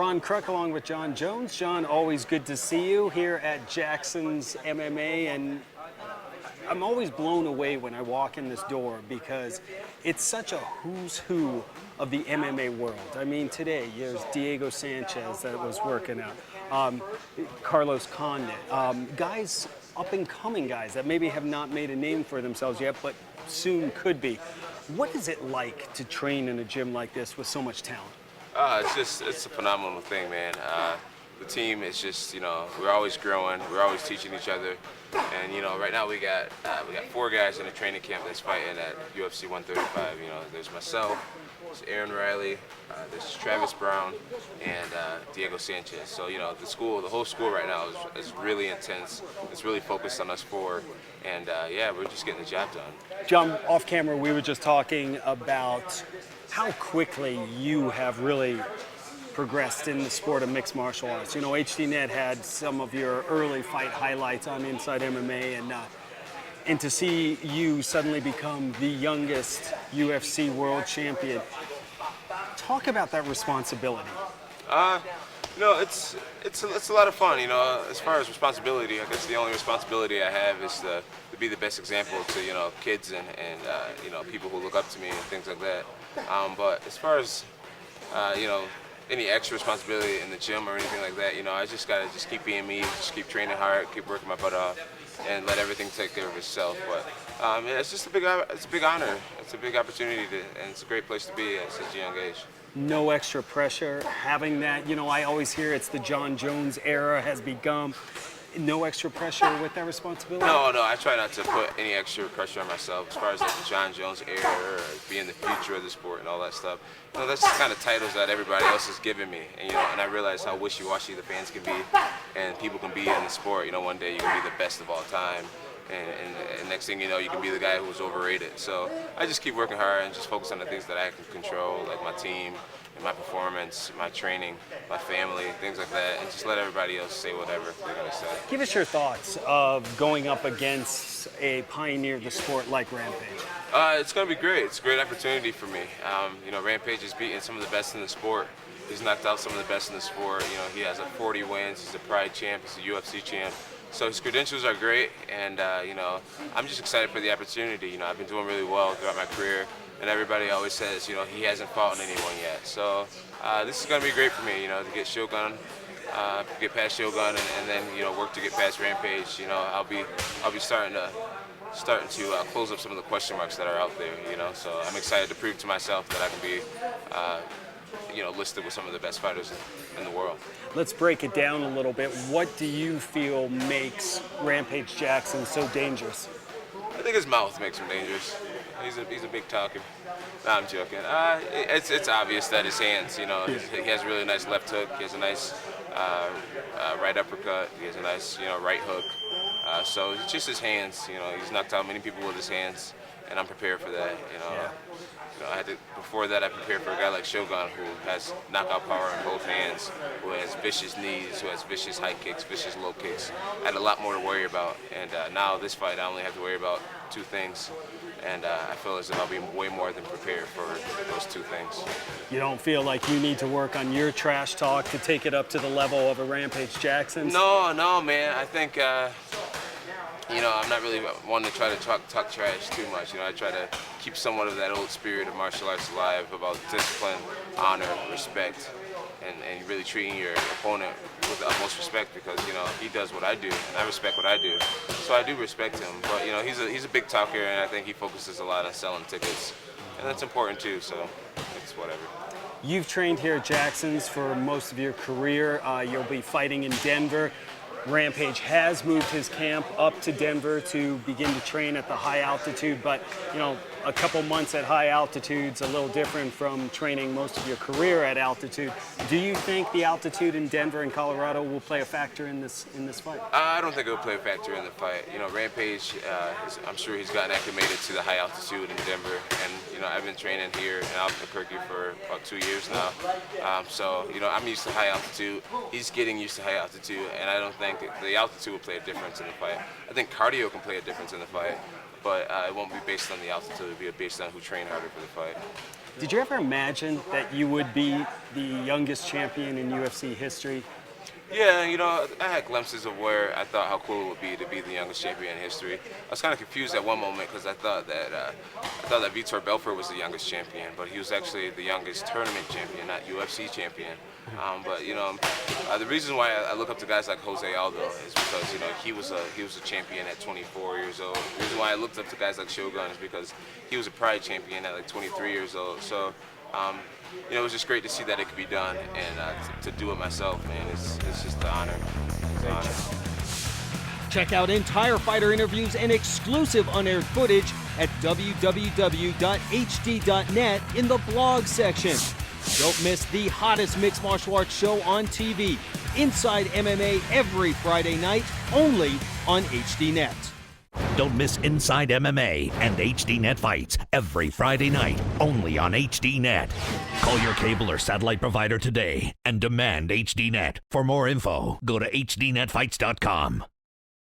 Ron Kruk along with John Jones. John, always good to see you here at Jackson's MMA, and I'm always blown away when I walk in this door because it's such a who's who of the MMA world. I mean, today there's Diego Sanchez that was working out, Carlos Condit, guys, up-and-coming guys that maybe have not made a name for themselves yet, but soon could be. What is it like to train in a gym like this with so much talent? It's a phenomenal thing, man. The team is just, we're always growing, we're always teaching each other, and right now we got 4 guys in a training camp that's fighting at UFC 135. There's myself, there's Aaron Riley, there's Travis Brown, and Diego Sanchez. So the whole school right now is really intense. It's really focused on us 4, and yeah, we're just getting the job done. John, off camera, we were just talking about how quickly you have really progressed in the sport of mixed martial arts. HDNet had some of your early fight highlights on Inside MMA, and to see you suddenly become the youngest UFC world champion. Talk about that responsibility. It's a lot of fun. As far as responsibility, I guess the only responsibility I have is to be the best example to kids and people who look up to me and things like that. But as far as any extra responsibility in the gym or anything like that, I just gotta keep being me, just keep training hard, keep working my butt off, and let everything take care of itself. But it's just a big honor. It's a big opportunity and it's a great place to be at such a young age. No extra pressure, having that, I always hear it's the John Jones era has begun. No extra pressure with that responsibility? No, I try not to put any extra pressure on myself as far as like the John Jones era or being the future of the sport and all that stuff. That's the kind of titles that everybody else is giving me, and I realize how wishy-washy the fans can be and people can be in the sport. One day you can be the best of all time, and next thing you know, you can be the guy who was overrated. So I just keep working hard and just focus on the things that I can control, like my team, and my performance, my training, my family, things like that, and just let everybody else say whatever they're going to say. Give us your thoughts of going up against a pioneer of the sport like Rampage. It's going to be great. It's a great opportunity for me. Rampage has beaten some of the best in the sport. He's knocked out some of the best in the sport. He has 40 wins. He's a Pride champ. He's a UFC champ. So his credentials are great, and I'm just excited for the opportunity. I've been doing really well throughout my career, and everybody always says, he hasn't fought anyone yet. So this is going to be great for me, to get Shogun, get past Shogun, and then work to get past Rampage. I'll be starting to close up some of the question marks that are out there. So I'm excited to prove to myself that I can be listed with some of the best fighters in the world. Let's break it down a little bit. What do you feel makes Rampage Jackson so dangerous? I think his mouth makes him dangerous. He's a big talker. No, I'm joking. It's obvious that his hands, he has a really nice left hook. He has a nice right uppercut. He has a nice, right hook. So it's just his hands. He's knocked out many people with his hands, and I'm prepared for that. Yeah. Before that, I prepared for a guy like Shogun, who has knockout power in both hands, who has vicious knees, who has vicious high kicks, vicious low kicks. I had a lot more to worry about, and now this fight, I only have to worry about 2 things, and I feel as if I'll be way more than prepared for those 2 things. You don't feel like you need to work on your trash talk to take it up to the level of a Rampage Jackson? No, man. I think I'm not really one to try to talk trash too much. I try to keep somewhat of that old spirit of martial arts alive about discipline, honor, respect, and really treating your opponent with the utmost respect because, he does what I do, and I respect what I do. So I do respect him, but, he's a big talker, and I think he focuses a lot on selling tickets, and that's important too, so it's whatever. You've trained here at Jackson's for most of your career. You'll be fighting in Denver. Rampage has moved his camp up to Denver to begin to train at the high altitude, but a couple months at high altitude's a little different from training most of your career at altitude. Do you think the altitude in Denver and Colorado will play a factor in this fight? I don't think it will play a factor in the fight. Rampage, I'm sure he's gotten acclimated to the high altitude in Denver, and I've been training here in Albuquerque for about 2 years now. So I'm used to high altitude. He's getting used to high altitude, and I don't think the altitude will play a difference in the fight. I think cardio can play a difference in the fight, but it won't be based on the altitude. It'll be based on who trained harder for the fight. Did you ever imagine that you would be the youngest champion in UFC history? Yeah, you know, I had glimpses of where I thought how cool it would be to be the youngest champion in history. I was kind of confused at one moment because I thought that Vitor Belfort was the youngest champion, but he was actually the youngest tournament champion, not UFC champion. But you know, the reason why I look up to guys like Jose Aldo is because you know he was a champion at 24 years old. The reason why I looked up to guys like Shogun is because he was a Pride champion at like 23 years old. So. You know, it was just great to see that it could be done, and to do it myself, man, it's just an honor. It's an honor. Check out entire fighter interviews and exclusive unaired footage at www.hd.net in the blog section. Don't miss the hottest mixed martial arts show on TV, Inside MMA, every Friday night, only on HDNet. Don't miss Inside MMA and HDNet fights every Friday night, only on HDNet. Call your cable or satellite provider today and demand HDNet. For more info, go to hdnetfights.com.